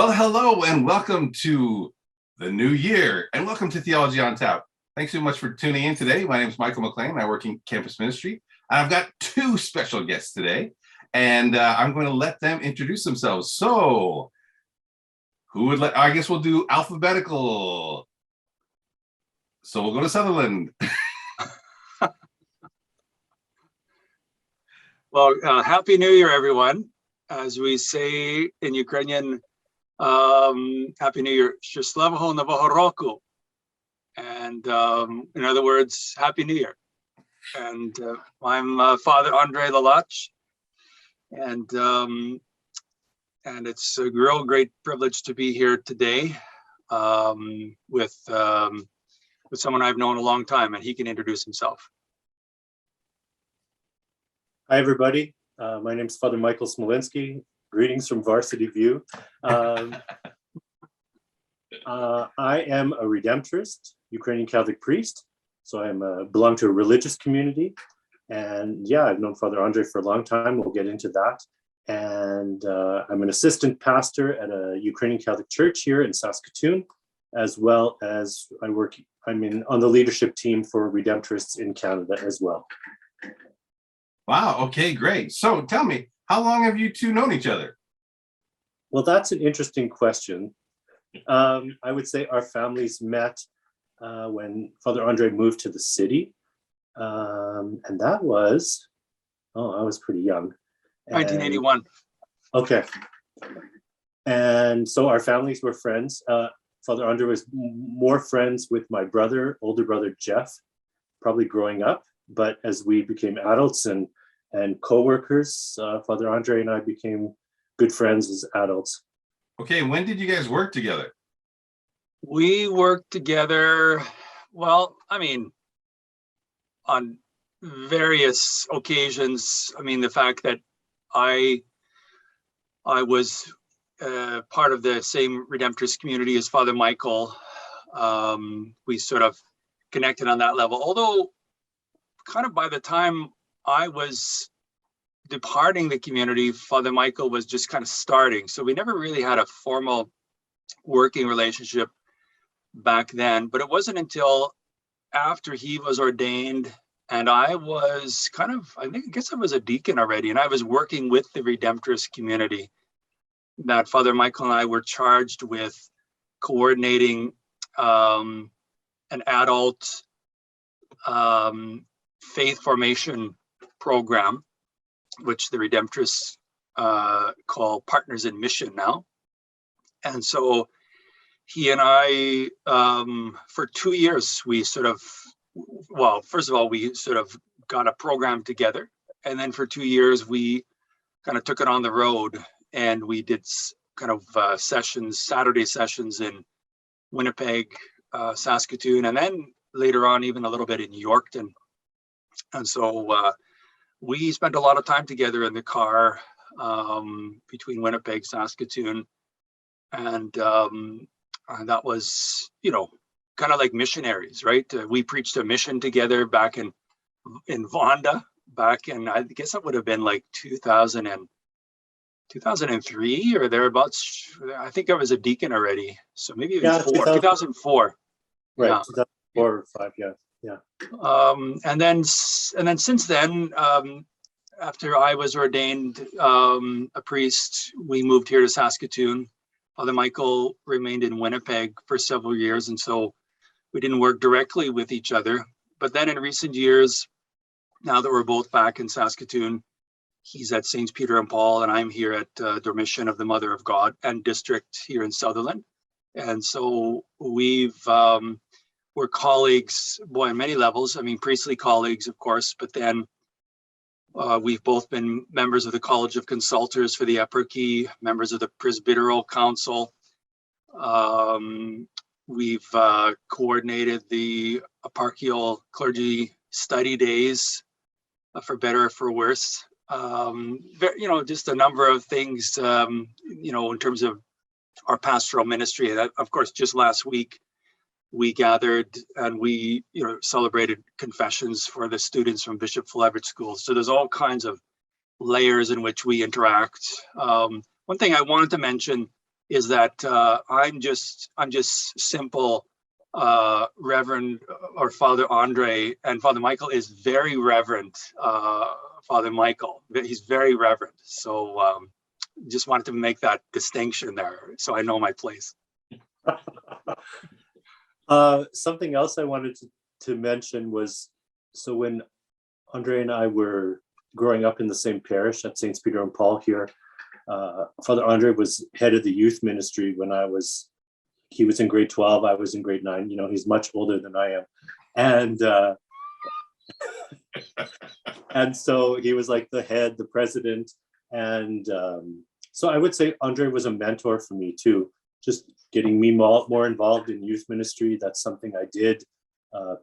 Well, hello and welcome to the new year and welcome to Theology on Tap. Thanks so much for tuning in today. My name is Michael McLean. I work in campus ministry. I've got two special guests today, and I'm going to let them introduce themselves. So, I guess we'll do alphabetical. So we'll go to Sutherland. Well, Happy New Year, everyone. As we say in Ukrainian, Happy New Year, Щасливого Нового року. And in other words, Happy New Year. And I'm Father Andre Lalach, and it's a real great privilege to be here today with someone I've known a long time, and he can introduce himself. Hi, everybody. My name is Father Michael Smolinski. Greetings from Varsity View. I am a Redemptorist, Ukrainian Catholic priest. So I belong to a religious community. And yeah, I've known Father Andre for a long time. We'll get into that. And I'm an assistant pastor at a Ukrainian Catholic church here in Saskatoon, as well as I'm on the leadership team for Redemptorists in Canada as well. Wow, okay, great. So tell me, how long have you two known each other? Well, that's an interesting question. I would say our families met when Father Andre moved to the city. And that was, I was pretty young. 1981. Okay. And so our families were friends. Father Andre was more friends with my older brother, Jeff, probably growing up. But as we became adults and co-workers, Father Andre and I became good friends as adults. Okay, when did you guys work together? We worked together, well, on various occasions. The fact that I was part of the same Redemptorist community as Father Michael, we sort of connected on that level. Although, kind of by the time I was departing the community, Father Michael was just kind of starting. So we never really had a formal working relationship back then. But it wasn't until after he was ordained and I was I guess I was a deacon already, and I was working with the Redemptorist community, that Father Michael and I were charged with coordinating an adult faith formation program, which the Redemptorists call Partners in Mission now. And so he and I, for 2 years, we first of all, we sort of got a program together. And then for 2 years, we kind of took it on the road, and we did kind of Saturday sessions in Winnipeg, Saskatoon, and then later on, even a little bit in Yorkton. And so we spent a lot of time together in the car between Winnipeg, Saskatoon, and that was, kind of like missionaries, right? We preached a mission together back in Vonda, back in, I guess it would have been like 2003 or thereabouts. I think I was a deacon already, so maybe even 2004. Right, yeah. 2004 or 5, yeah. And then since then, after I was ordained a priest, we moved here to Saskatoon. Father Michael remained in Winnipeg for several years, and so we didn't work directly with each other. But then in recent years, now that we're both back in Saskatoon, he's at St. Peter and Paul, and I'm here at Dormition of the Mother of God and District here in Sutherland. And so we're colleagues, on many levels. Priestly colleagues, of course, but then we've both been members of the College of Consultors for the Eparchy, members of the Presbyteral Council. We've coordinated the eparchial clergy study days, for better or for worse. Just a number of things, in terms of our pastoral ministry. That, of course, just last week, we gathered and we celebrated confessions for the students from Bishop Fleverett School. So there's all kinds of layers in which we interact. One thing I wanted to mention is that I'm just simple Reverend or Father Andre, and Father Michael is very Reverend Father Michael. He's very reverend. So just wanted to make that distinction there, so I know my place. Something else I wanted to mention was, so when Andre and I were growing up in the same parish at Saints Peter and Paul here, Father Andre was head of the youth ministry when he was in grade 12, I was in grade 9. You know, he's much older than I am. And and so he was like the head, the president. And so I would say Andre was a mentor for me too, just getting me more involved in youth ministry. That's something I did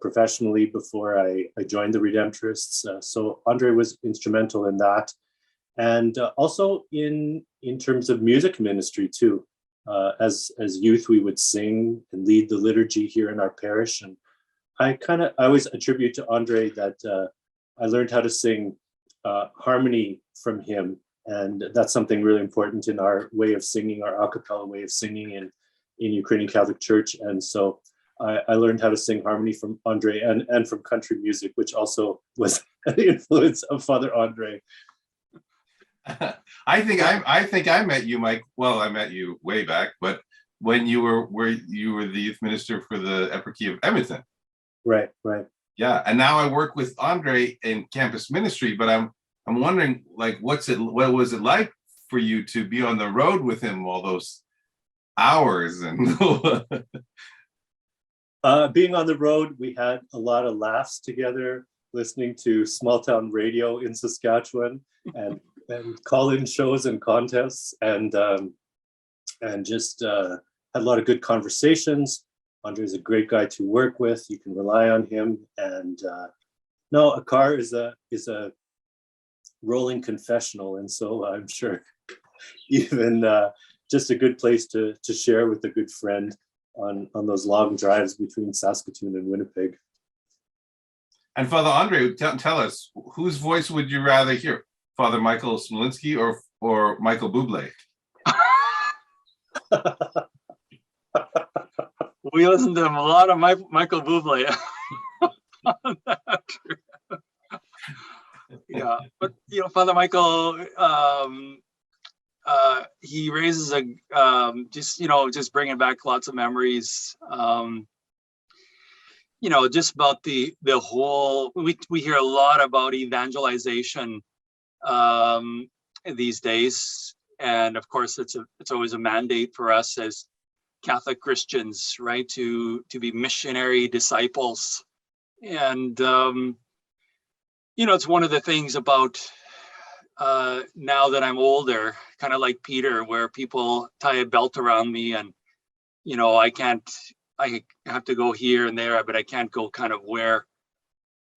professionally before I joined the Redemptorists. So Andre was instrumental in that. And also in terms of music ministry too. As youth, we would sing and lead the liturgy here in our parish. And I always attribute to Andre that I learned how to sing harmony from him. And that's something really important in our way of singing, our a cappella way of singing in Ukrainian Catholic Church. And so I learned how to sing harmony from Andre and from country music, which also was an influence of Father Andre. I think I met you, Mike. Well, I met you way back, but when you were the youth minister for the Eparchy of Edmonton. Right. Yeah, and now I work with Andre in campus ministry, but I'm wondering, like, what was it like for you to be on the road with him all those hours? And being on the road, we had a lot of laughs together, listening to small town radio in Saskatchewan and call-in shows and contests, and just had a lot of good conversations. Andre's a great guy to work with. You can rely on him. And no, a car is a rolling confessional, and so I'm sure even just a good place to share with a good friend on those long drives between Saskatoon and Winnipeg. And Father Andre, tell us, whose voice would you rather hear? Father Michael Smolinski or Michael Bublé? We listened to a lot of Michael Bublé. Yeah, but Father Michael, he raises just bringing back lots of memories. Just about the whole. We hear a lot about evangelization these days, and of course it's always a mandate for us as Catholic Christians, right, to be missionary disciples. And it's one of the things about now that I'm older, kind of like Peter, where people tie a belt around me, and I have to go here and there, but I can't go kind of where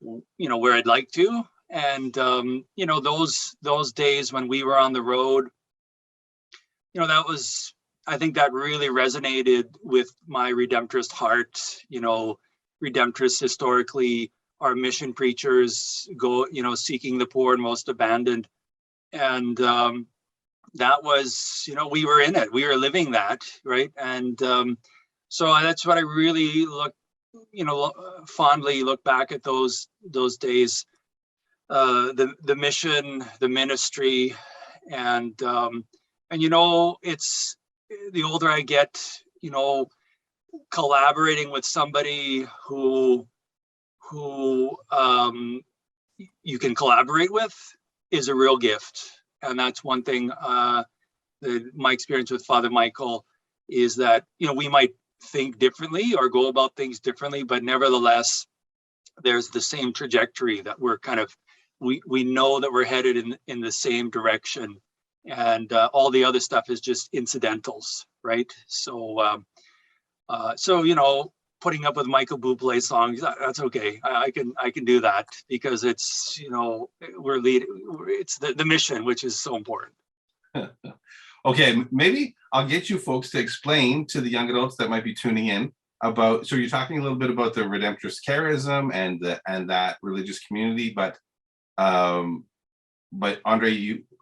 I'd like to. And those days when we were on the road, I think that really resonated with my Redemptorist heart. Redemptorists historically are mission preachers, go seeking the poor and most abandoned, and that was we were in it, we were living that, right? And so that's what I really fondly look back at those days. The mission, the ministry, and it's the older I get, collaborating with somebody who you can collaborate with is a real gift. And that's one thing my experience with Father Michael is that we might think differently or go about things differently, but nevertheless there's the same trajectory that we're kind of we know that we're headed in the same direction, and all the other stuff is just incidentals, right? So putting up with Michael Bublé songs, that's okay. I can do that because it's we're leading. It's the mission, which is so important. Okay, maybe I'll get you folks to explain to the young adults that might be tuning in about. So you're talking a little bit about the Redemptorist charism and that religious community, but Andre,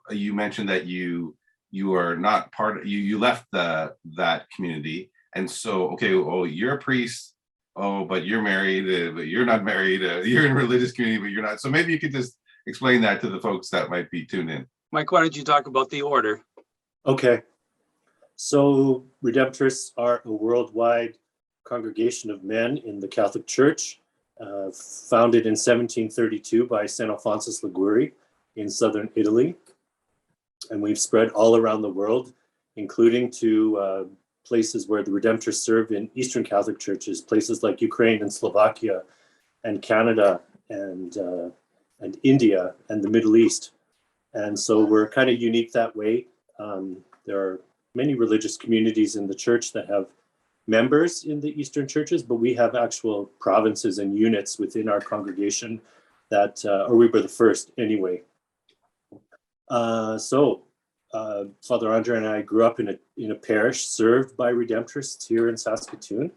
you mentioned that you you are not part of, you left that community, and so okay, oh, you're a priest, oh, but you're married, but you're not married, you're in a religious community, but you're not. So maybe you could just explain that to the folks that might be tuned in. Mike, why don't you talk about the order? Okay. So Redemptorists are a worldwide congregation of men in the Catholic Church, founded in 1732 by St. Alphonsus Liguori in southern Italy. And we've spread all around the world, including to places where the Redemptorists serve in Eastern Catholic churches, places like Ukraine and Slovakia and Canada and India and the Middle East. And so we're kind of unique that way. There are many religious communities in the church that have members in the Eastern churches, but we have actual provinces and units within our congregation that, or we were the first anyway. Father Andre and I grew up in a parish served by Redemptorists here in Saskatoon.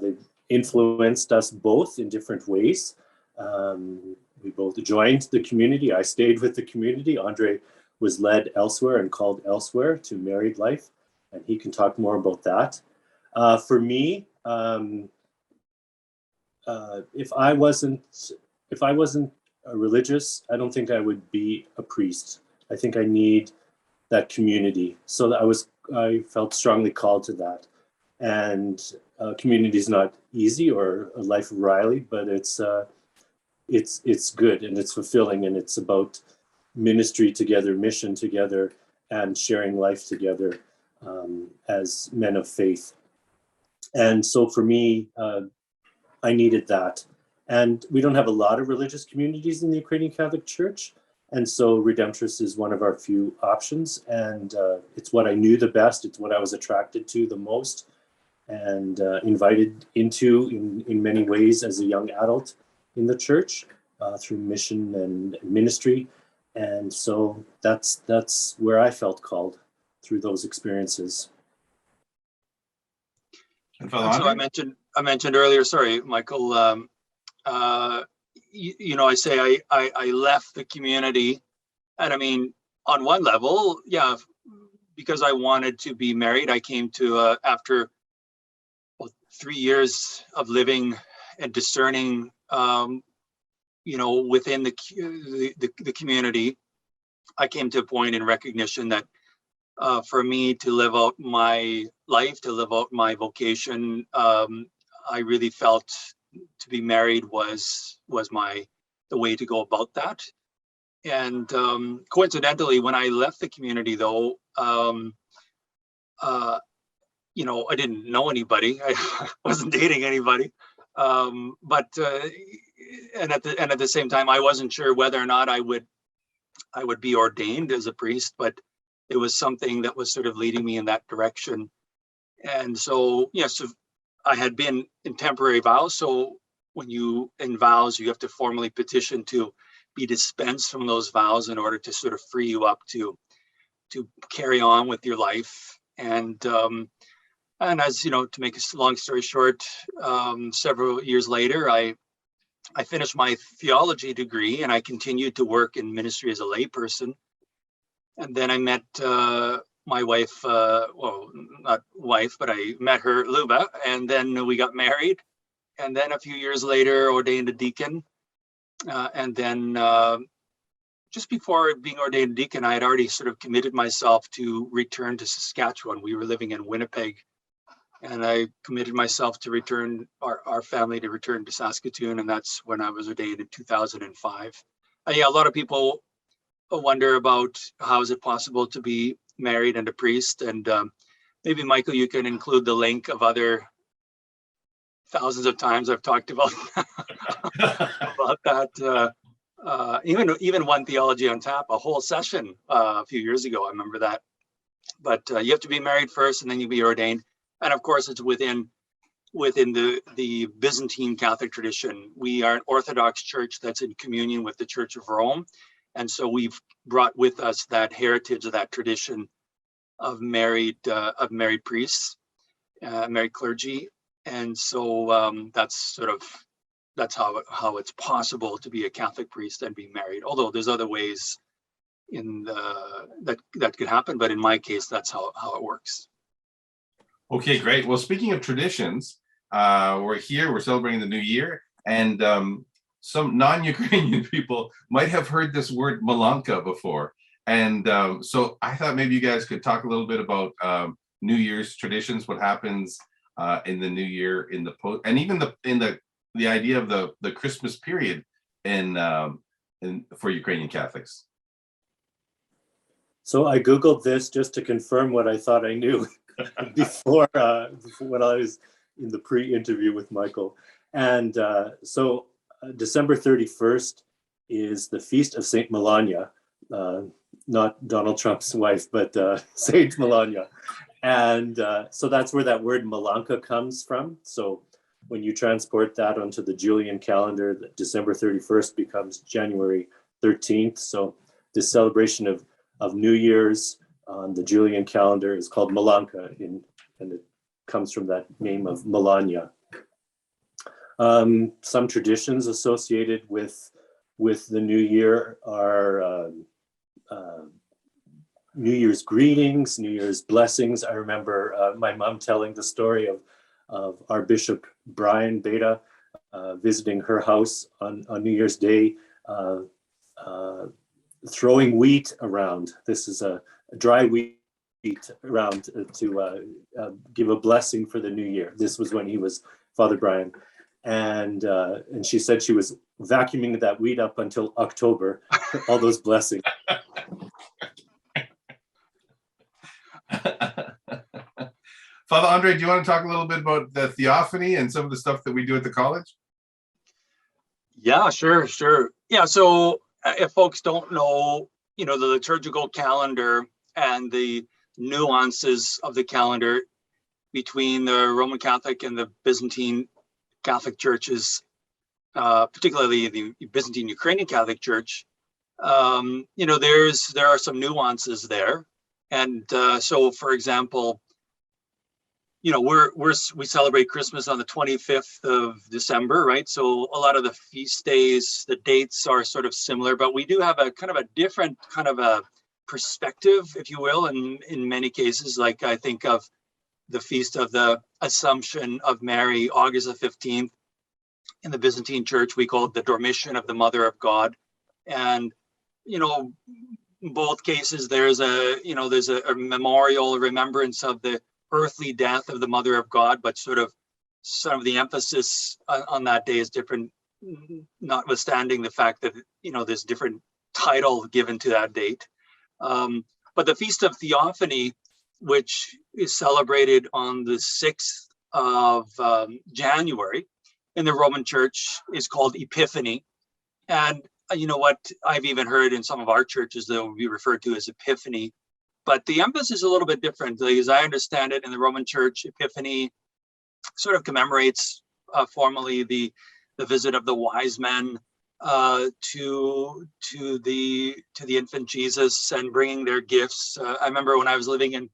They've influenced us both in different ways. We both joined the community. I stayed with the community. Andre was led elsewhere and called elsewhere to married life, and he can talk more about that. For me, if I wasn't a religious, I don't think I would be a priest. I think I need that community. So that I felt strongly called to that. And community is not easy or a life of Riley, but it's good and it's fulfilling, and it's about ministry together, mission together, and sharing life together as men of faith. And so for me, I needed that. And we don't have a lot of religious communities in the Ukrainian Catholic Church. And so Redemptorists is one of our few options. And it's what I knew the best. It's what I was attracted to the most and invited into in many ways as a young adult in the church through mission and ministry. And so that's where I felt called through those experiences. And So I mentioned earlier, sorry, Michael, I say I left the community, and I mean, on one level, yeah, because I wanted to be married, I came to, after 3 years of living and discerning, within the community, I came to a point in recognition that for me to live out my life, to live out my vocation, I really felt to be married was the way to go about that. And coincidentally, when I left the community, though, I didn't know anybody. I wasn't dating anybody, but at the same time, I wasn't sure whether or not I would be ordained as a priest, but it was something that was sort of leading me in that direction. And so, so I had been in temporary vows. So when you in vows, you have to formally petition to be dispensed from those vows in order to sort of free you up to carry on with your life. And as to make a long story short, several years later, I finished my theology degree, and I continued to work in ministry as a layperson. And then I met my wife, well, not wife, but I met her, Luba, and then we got married. And then a few years later, ordained a deacon. And then just before being ordained a deacon, I had already sort of committed myself to return to Saskatchewan. We were living in Winnipeg. And I committed myself to return, our family to return to Saskatoon. And that's when I was ordained in 2005. Yeah, a lot of people wonder about how is it possible to be married and a priest. And maybe, Michael, you can include the link of other thousands of times I've talked about, about that. Even one Theology on Tap, a whole session a few years ago, I remember that. But you have to be married first, and then you be ordained. And of course, it's within the Byzantine Catholic tradition. We are an Orthodox church that's in communion with the Church of Rome. And so we've brought with us that heritage of that tradition of married priests, married clergy. And so that's how it's possible to be a Catholic priest and be married. Although there's other ways that could happen. But in my case, that's how it works. Okay, great. Well, speaking of traditions, we're celebrating the new year, and some non-Ukrainian people might have heard this word Malanka before. And so I thought maybe you guys could talk a little bit about New Year's traditions, what happens in the new year, in the post, and even the idea of the Christmas period for Ukrainian Catholics. So I Googled this just to confirm what I thought I knew before when I was in the pre-interview with Michael. And so December 31st is the feast of Saint Melania, not Donald Trump's wife, but Saint Melania. And so that's where that word Malanka comes from. So when you transport that onto the Julian calendar, December 31st becomes January 13th. So this celebration of New Year's on the Julian calendar is called Malanka, and it comes from that name of Melania. Some traditions associated with the new year are New Year's greetings, New Year's blessings. I remember my mom telling the story of our Bishop Brian Beta visiting her house on New Year's Day, throwing wheat around. This is a dry wheat around to give a blessing for the new year. This was when he was Father Brian. And she said she was vacuuming that wheat up until October, all those blessings. Father Andre, do you want to talk a little bit about the Theophany and some of the stuff that we do at the college? Yeah, sure. Yeah, so if folks don't know, the liturgical calendar and the nuances of the calendar between the Roman Catholic and the Byzantine Catholic churches, particularly the Byzantine Ukrainian Catholic Church, there are some nuances there. And so, for example, we celebrate Christmas on the 25th of December, right? So a lot of the feast days, the dates are sort of similar, but we do have a kind of a different kind of a perspective, if you will, in many cases. Like I think of the feast of the Assumption of Mary, August the 15th. In the Byzantine Church, we call it the Dormition of the Mother of God. And, in both cases, there's a memorial remembrance of the earthly death of the Mother of God, but sort of some of the emphasis on that day is different, notwithstanding the fact that, there's different title given to that date. But the Feast of Theophany, which is celebrated on the 6th of January in the Roman Church, is called Epiphany. And you know what, I've even heard in some of our churches that will be referred to as Epiphany. But the emphasis is a little bit different. As I understand it, in the Roman Church, Epiphany sort of commemorates formally the visit of the wise men to the infant Jesus and bringing their gifts. I remember when I was living in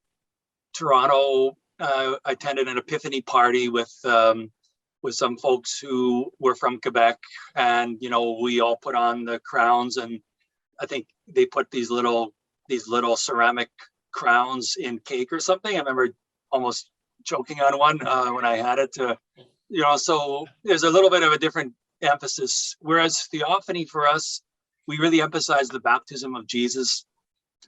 Toronto, I attended an Epiphany party with some folks who were from Quebec, and we all put on the crowns, and I think they put these little ceramic crowns in cake or something. I remember almost choking on one when I had it. So there's a little bit of a different emphasis. Whereas Theophany for us, we really emphasize the baptism of Jesus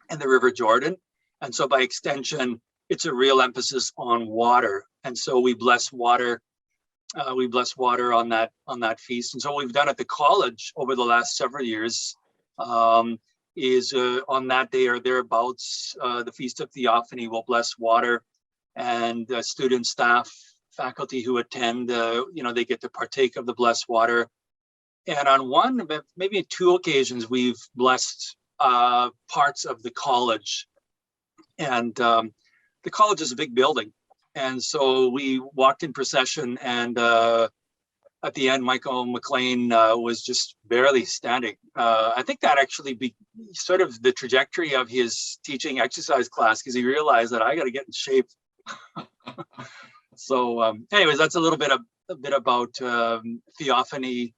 in the River Jordan, and so by extension, it's a real emphasis on water. And so we bless water. We bless water on that feast. And so what we've done at the college over the last several years is on that day or thereabouts, the Feast of Theophany will bless water, and students, staff, faculty who attend, they get to partake of the blessed water. And on one, maybe two occasions, we've blessed parts of the college. And the college is a big building. And so we walked in procession, and at the end, Michael McLean was just barely standing. I think that actually be sort of the trajectory of his teaching exercise class, because he realized that I got to get in shape. So anyways, that's a bit about Theophany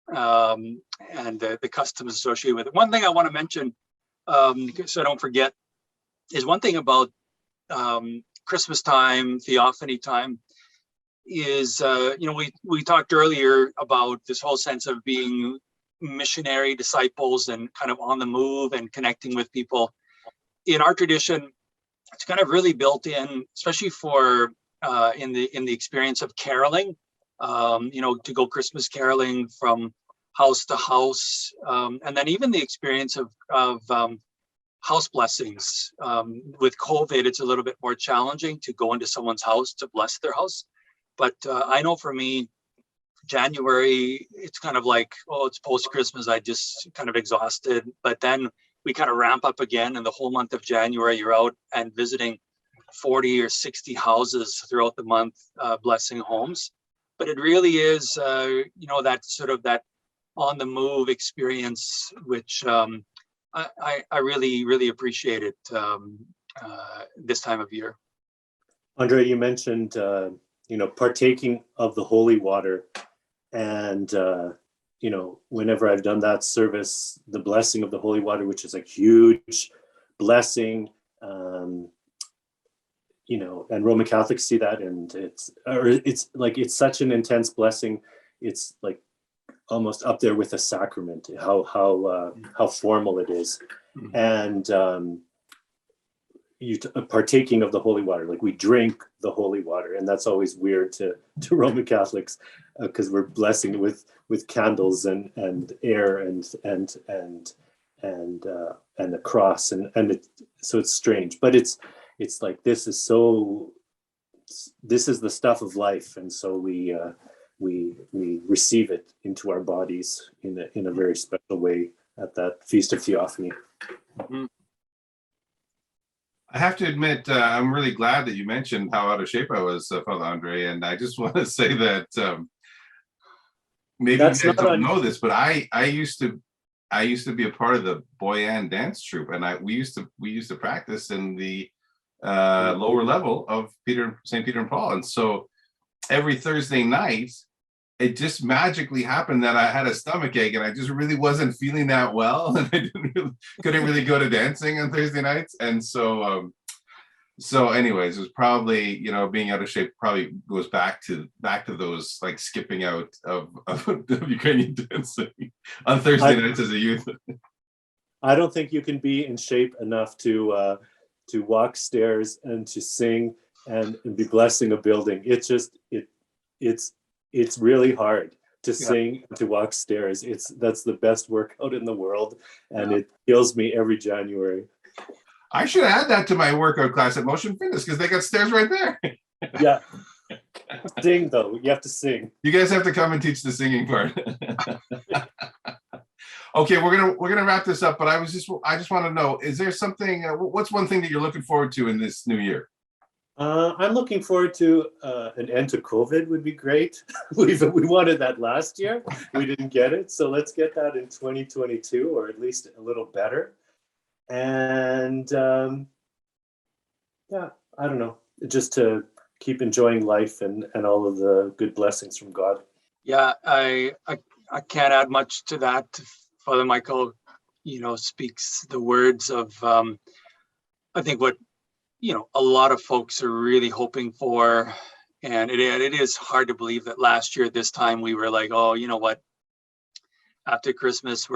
and the customs associated with it. One thing I want to mention so I don't forget, is one thing about Christmas time, Theophany time, is we talked earlier about this whole sense of being missionary disciples and kind of on the move and connecting with people. In our tradition, it's kind of really built in, especially for in the experience of caroling, to go Christmas caroling from house to house, and then even the experience of house blessings. With COVID, it's a little bit more challenging to go into someone's house to bless their house. But I know for me, January, it's kind of like, oh, it's post-Christmas, I just kind of exhausted. But then we kind of ramp up again, and the whole month of January, you're out and visiting 40 or 60 houses throughout the month, blessing homes. But it really is, that sort of that on the move experience, which I really, really appreciate it this time of year. Andre, you mentioned, partaking of the holy water. And, whenever I've done that service, the blessing of the holy water, which is a huge blessing, and Roman Catholics see that, and it's such an intense blessing. It's like almost up there with a sacrament, how formal it is. And partaking of the holy water, like we drink the holy water, and that's always weird to Roman Catholics, because we're blessing with candles and air and the cross, and so it's strange, but it's like this is the stuff of life, and so we receive it into our bodies in a very special way at that Feast of Theophany. Mm-hmm. I have to admit, I'm really glad that you mentioned how out of shape I was, Father Andre, and I just want to say that maybe That's you guys not don't know this, but I used to be a part of the Boyan dance troupe, and we used to practice in the lower level of St. Peter and Paul, and so every Thursday night, it just magically happened that I had a stomach ache and I just really wasn't feeling that well, and I couldn't really go to dancing on Thursday nights. And so anyways, it was probably, being out of shape probably goes back to those like skipping out of Ukrainian dancing on Thursday nights as a youth. I don't think you can be in shape enough to walk stairs and to sing and be blessing a building. It's really hard to sing, to walk stairs. That's the best workout in the world, and it kills me every January. I should add that to my workout class at Motion Fitness, because they got stairs right there. Yeah. Sing though. You have to sing. You guys have to come and teach the singing part. Okay, we're gonna wrap this up, but I just want to know, is there something? What's one thing that you're looking forward to in this new year? I'm looking forward to an end to COVID. Would be great. We wanted that last year. We didn't get it, so let's get that in 2022, or at least a little better. And I don't know, just to keep enjoying life and all of the good blessings from God. Yeah, I can't add much to that. Father Michael, speaks the words of I think what a lot of folks are really hoping for. And it is hard to believe that last year at this time we were like, oh, you know what, after Christmas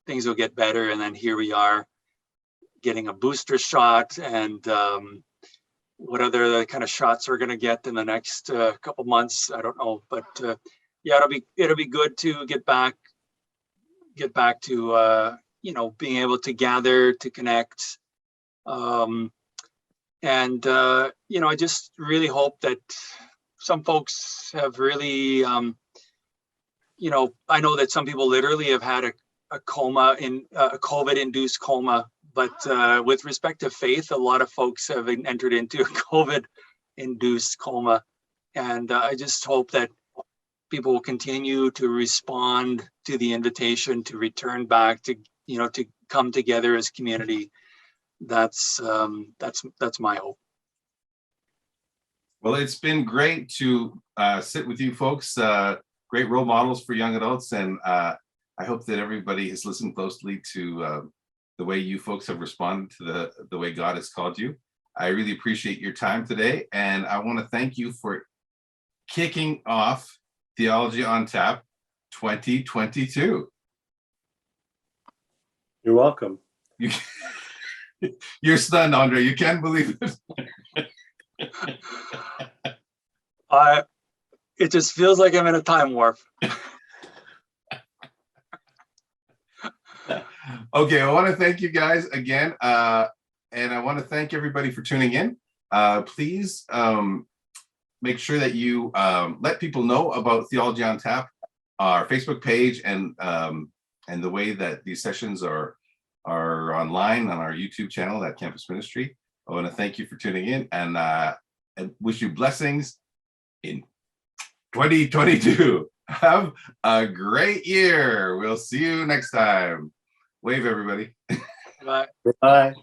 things will get better, and then here we are getting a booster shot, and what other kind of shots we're going to get in the next couple months, I don't know, but it'll be good to get back to being able to gather, to connect. I just really hope that some folks have really, I know that some people literally have had a coma, in a COVID-induced coma, but with respect to faith, a lot of folks have entered into a COVID-induced coma. And I just hope that people will continue to respond to the invitation to return back to come together as community. That's my hope. Well, it's been great to sit with you folks, great role models for young adults, and I hope that everybody has listened closely to the way you folks have responded to the way God has called you. I really appreciate your time today, and I want to thank you for kicking off Theology on Tap 2022. You're welcome. You're stunned, Andre. You can't believe it. It just feels like I'm in a time warp. Okay, I want to thank you guys again, and I want to thank everybody for tuning in. Please make sure that you let people know about Theology on Tap, our Facebook page, and the way that these sessions are online on our YouTube channel at Campus Ministry. I want to thank you for tuning in, and wish you blessings in 2022. Have a great year. We'll see you next time. Wave, everybody. Bye. Bye.